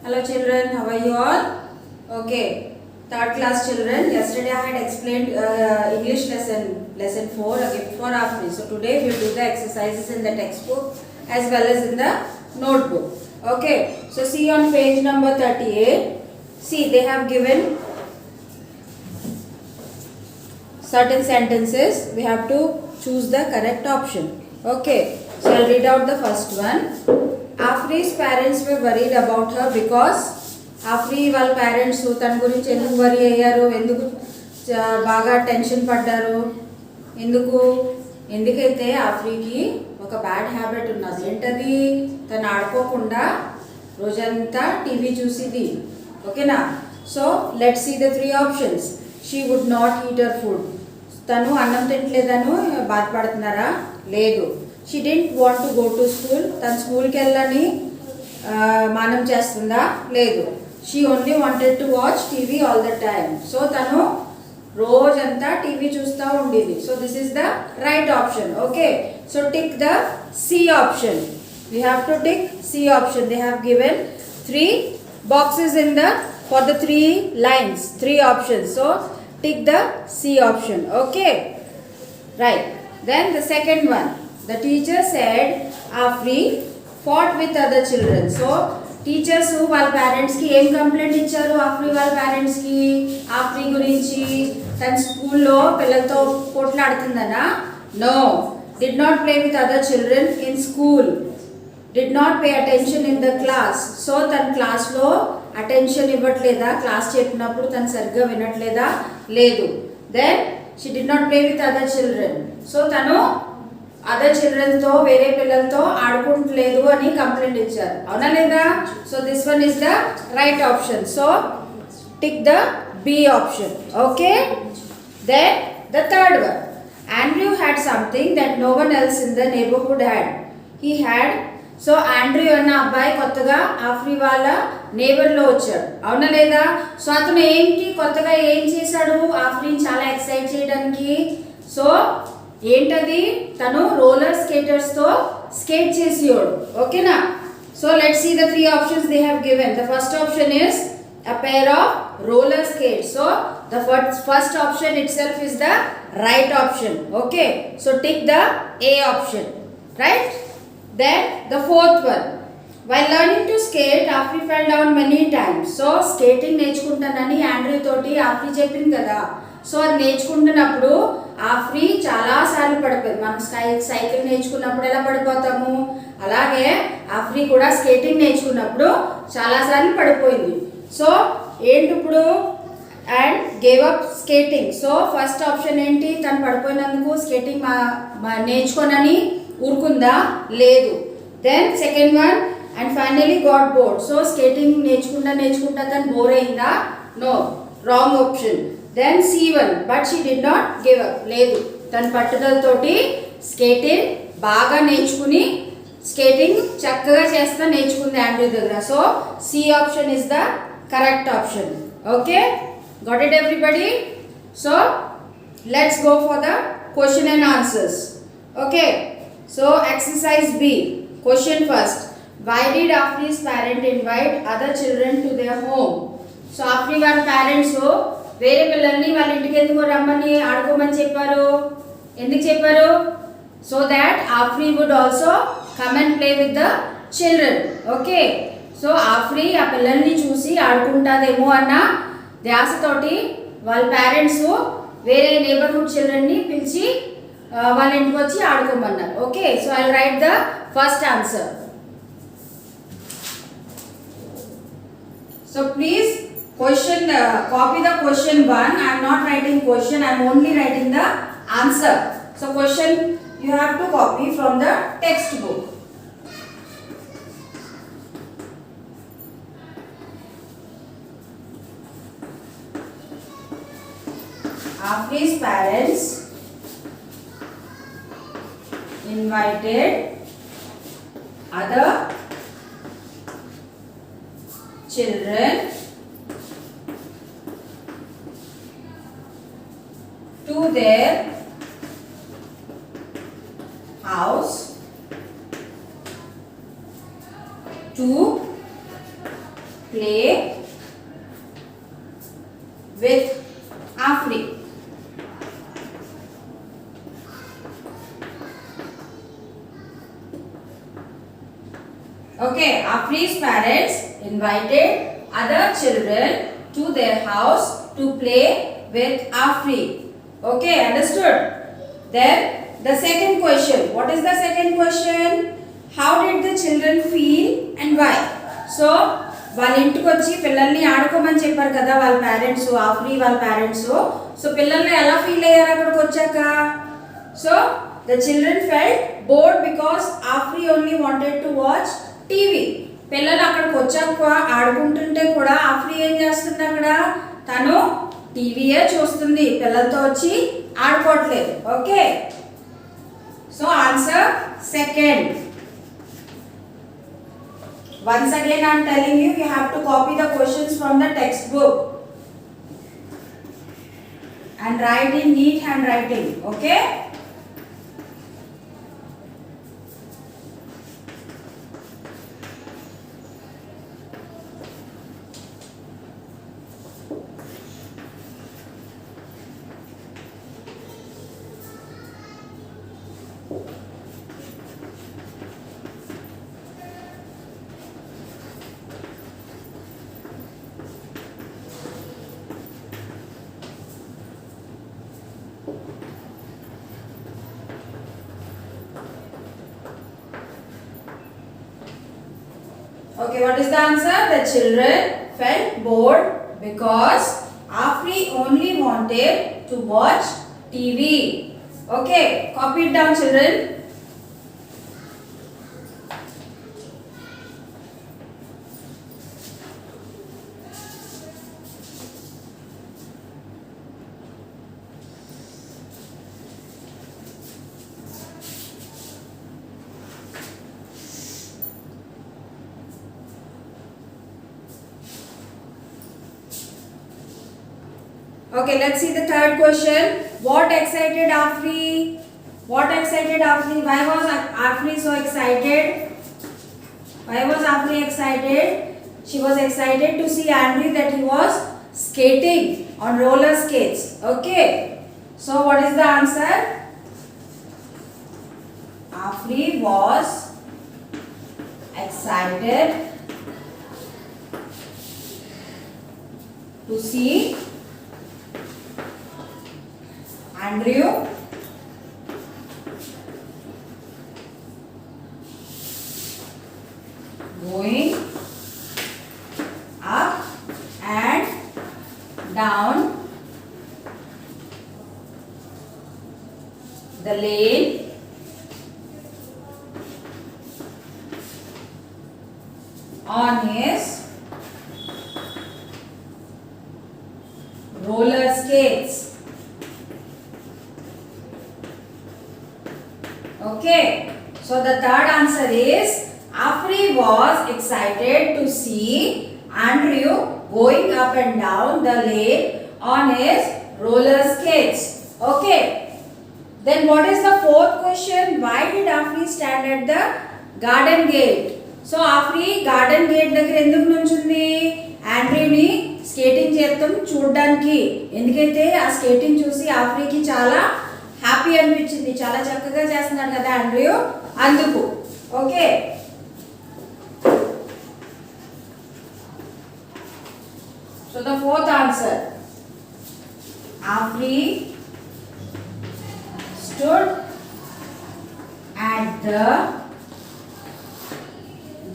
Hello children, how are you all? Okay, third class children. Yesterday I had explained English lesson 4, a gift for Afri. So today we will do the exercises in the textbook as well as in the notebook. Okay, so see on page number 38. See, they have given certain sentences. We have to choose the correct option. Okay, so I'll read out the first one. Afri's parents were worried about her because Afri వాళ్ళ parents తన గురించి ఎందుకు worry అయ్యారు, ఎందుకు బాగా tension పడ్డారు, ఎందుకైతే ఆఫ్రీకి ఒక bad habit ఉన్నది. ఏంటది? తను ఆడుకోకుండా రోజంతా టీవీ చూసిది. ఓకేనా? So let's see the 3 options. She would not eat her food. తను అన్నం తినట్లేదను బాధపడుతున్నారా? లేదు. She didn't want to go to school. తను స్కూల్కి వెళ్ళని మానం చేస్తుందా? లేదు. She only wanted to watch TV all the time. So తను రోజంతా టీవీ చూస్తూ ఉండేది. So this is the right option. Okay, so tick the C option. We have to tick C option. They have given 3 boxes in the for the 3 lines, 3 options. So tick the C option. Okay, right. Then the second one. The teacher said Afri fought with other children. So teachers వాళ్ళ పేరెంట్స్కి ఏం complaint ఇచ్చారు? ఆఫ్రీ వాళ్ళ పేరెంట్స్కి ఆఫ్రీ గురించి తన స్కూల్లో పిల్లలతో పోట్లాడుతుందనా? No. Did not play with other children in school. Did not pay attention in the class. So తన క్లాస్లో అటెన్షన్ ఇవ్వట్లేదా? క్లాస్ చెప్పినప్పుడు తను సరిగ్గా వినట్లేదా? లేదు. Then she did not play with other children. So తను అదర్ చిల్డ్రన్తో వేరే పిల్లలతో ఆడుకుంటలేదు అని కంప్లైంట్ ఇచ్చారు. అవునా లేదా? So this one is the right option. So tick the B option. Okay, then the third one. Andrew had something that no one else in the neighbourhood had. He had. So Andrew అన్న అబ్బాయి కొత్తగా ఆఫ్రీ వాళ్ళ నేబర్లో వచ్చాడు. అవునా లేదా? So అతను ఏంటి కొత్తగా ఏం చేశాడు ఆఫ్రీని చాలా ఎక్సైట్ చేయడానికి? సో ఏంటది? తను రోలర్ స్కేటర్స్తో స్కేట్ చేసేవాడు. ఓకేనా? So let's see the 3 options they have given. The first option is a pair of roller skates. So the first option itself is the right option. Okay, so tick the A option. Right? Then the fourth one. While learning to skate, Afri fell down many times. So skating నేర్చుకుంటానని Andrew తోటి ఆఫ్రీ చెప్పింది కదా. So అది నేర్చుకుంటున్నప్పుడు ఆఫ్రీ చాలాసార్లు పడిపోయింది. మనం cycle నేర్చుకున్నప్పుడు ఎలా పడిపోతాము, అలాగే ఆఫ్రీ కూడా స్కేటింగ్ నేర్చుకున్నప్పుడు చాలాసార్లు పడిపోయింది. సో ఏంటి ఇప్పుడు? And gave up skating. So first option ఏంటి? తను పడిపోయినందుకు స్కేటింగ్ నేర్చుకోనని ఊరుకుందా? లేదు. Then second one, and finally got bored. So skating నేర్చుకుంటా తను బోర్ అయిందా? No, wrong option. Then C1, but she did not give up. లేదు, తన పట్టుదలతోటి స్కేటింగ్ బాగా నేర్చుకుని స్కేటింగ్ చక్కగా చేస్తా నేర్చుకుంది ఆండ్రూ దగ్గర. So C option is the correct option. Okay, got it everybody? So let's go for the question and answers. Okay, so exercise B. Question first. Why did ఆఫ్రీస్ parent invite other children to their home? So ఆఫ్రీ వాళ్ళ parents వేరే పిల్లల్ని వాళ్ళ ఇంటికి ఎందుకు రమ్మని ఆడుకోమని చెప్పారు? ఎందుకు చెప్పారు? సో దాట్ ఆఫ్రీ would also come and play with the children. Okay, so ఆఫ్రీ ఆ పిల్లల్ని చూసి ఆడుకుంటాదేమో అన్న ధ్యాసతోటి వాళ్ళ పేరెంట్స్ వేరే నేబర్హుడ్ చిల్డ్రన్ని పిలిచి వాళ్ళ ఇంటికి వచ్చి ఆడుకోమన్నారు. Okay, so I write the first answer. So please copy the question 1. I am not writing question, I am only writing the answer. So question you have to copy from the textbook. Afri's parents invited other children to their house to play with Afri. Okay, Afri's parents invited other children to their house to play with Afri. Okay, understood? Then the second question. What is the second question? How did the children feel and why? So, వాళ్ళ ఇంటికి వచ్చి పిల్లల్ని ఆడుకోమని చెప్పారు కదా వాళ్ళ parents, ఆఫ్రీ వాళ్ళ parents. So పిల్లల్ని ఎలా ఫీల్ అయ్యారు అక్కడికి వచ్చాక? So the children felt bored because ఆఫ్రీ only wanted to watch TV. పిల్లలు అక్కడికి వచ్చాక ఆడుకుంటుంటే కూడా ఆఫ్రీ ఏం చేస్తుంది అక్కడ? తను టీవీయే చూస్తుంది, పిల్లలతో వచ్చి ఆడుకోవట్లేదు. Okay, so answer second. Once again I am telling you, you have to copy the questions from the textbook and write in neat handwriting. Okay? Okay, what is the answer? The children felt bored because Afri only wanted to watch TV. Okay, copy it down, children. Okay, let's see the third question. What excited Afri? What excited Afri? Why was Afri so excited? Why was Afri excited? She was excited to see Andrew that he was skating on roller skates. Okay, so what is the answer? Afri was excited to see Andrew going up and down the lane on his roller skates. Okay, so the third answer is Afri was excited to see Andrew going up and down the lane on his roller skates. Okay, then what is the fourth question? Why did Afri stand at the garden gate? So Afri garden gate దగ్గర ఎందుకు నుంచుంది? ఆండ్రూని skating చేద్దాం చూడడానికి. ఎందుకైతే ఆ skating చూసి ఆఫ్రీకి చాలా happy అనిపించింది, చాలా చక్కగా చేస్తున్నాడు కదా ఆండ్రూ, అందుకు. Okay, so the fourth answer, ఆఫ్రీ stood at the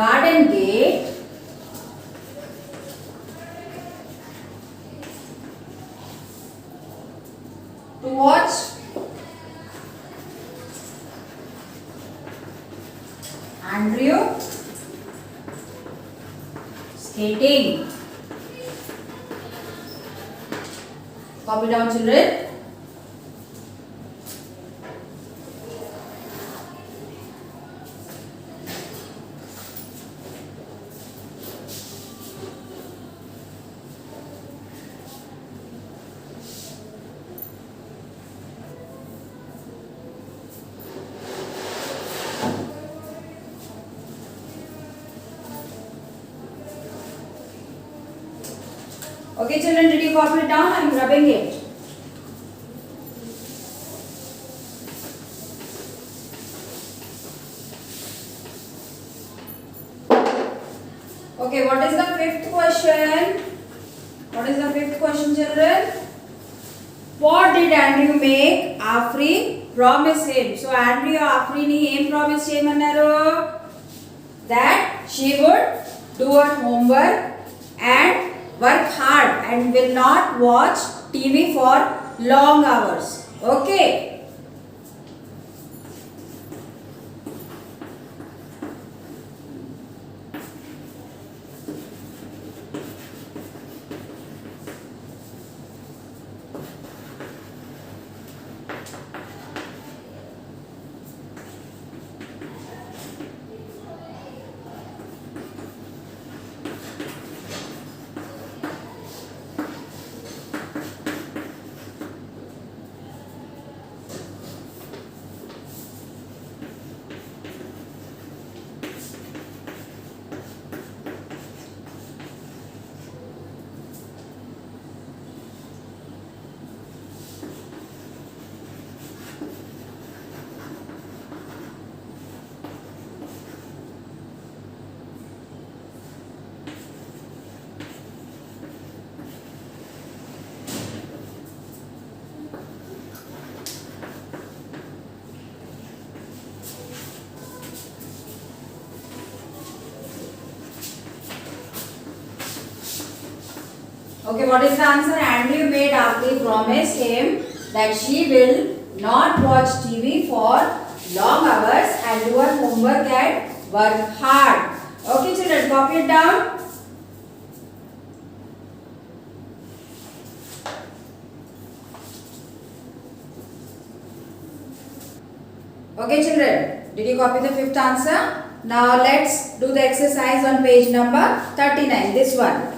garden gate to watch Andrew skating. Copy down, children. Okay, children, did you copy it down? I am rubbing it. Okay, what is the fifth question? What is the fifth question, children? What did Andrew make Afri promise him? So Andrew Afri ni em promise cheyamanaru that she would do her homework and work hard and will not watch TV for long hours. Okay. Okay, what is the answer? Andrew made Afri promise him that she will not watch TV for long hours and do her homework and work hard. Okay, children, copy it down. Okay, children, did you copy the fifth answer? Now let's do the exercise on page number 39. This one.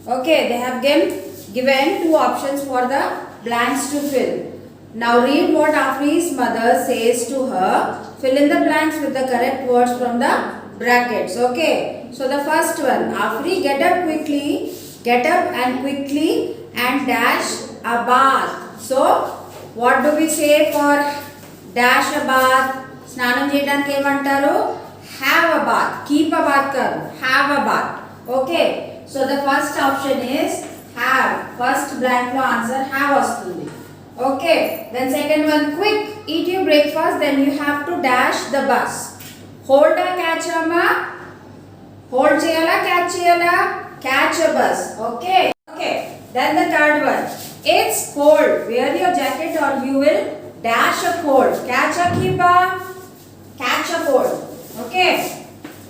Okay, they have given two options for the blanks to fill. Now read what Afri's mother says to her. Fill in the blanks with the correct words from the brackets. Okay, so the first one, Afri, get up and quickly and dash a bath. So what do we say for dash a bath? Snanam cheyadaniki em antaru? Have a bath. Keep a bath karu. Have a bath. Okay. So the first option is have. First blank lo answer have vastundi. Okay. Then second one, quick. Eat your breakfast. Then you have to dash the bus. Hold a catch amma. Hold cheyala, catch cheyala. Catch a bus. Okay. Okay. Then the third one. It's cold. Wear your jacket or you will dash a cold. Catch a keeper. Catch a cold. Okay.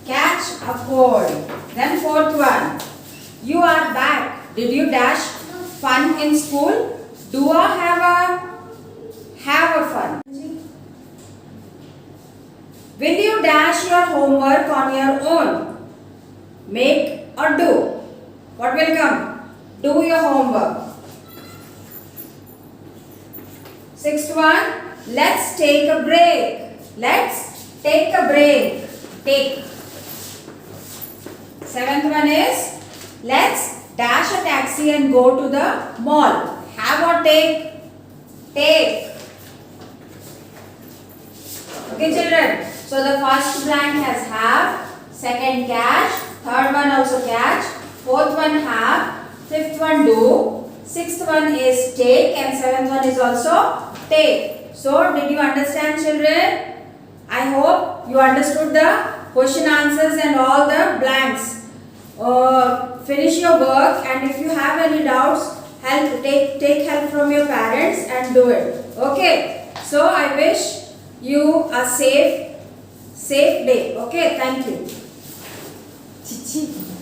Catch a cold. Then fourth one. You are back. Did you dash fun in school? Do or have a fun? Will you dash your homework on your own? Make or do? What will come? Do your homework. Sixth one. Let's take a break. Let's take a break. Take. Seventh one is let's dash a taxi and go to the mall. Have or take? Take. Okay, children. So the first blank has have, second catch, third one also catch, fourth one have, fifth one do, sixth one is take, and seventh one is also take. So did you understand, children? I hope you understood the question answers and all the blanks. Finish your work, and if you have any doubts, take help from your parents and do it. Okay. So I wish you a safe day. Okay. Thank you. Chichi.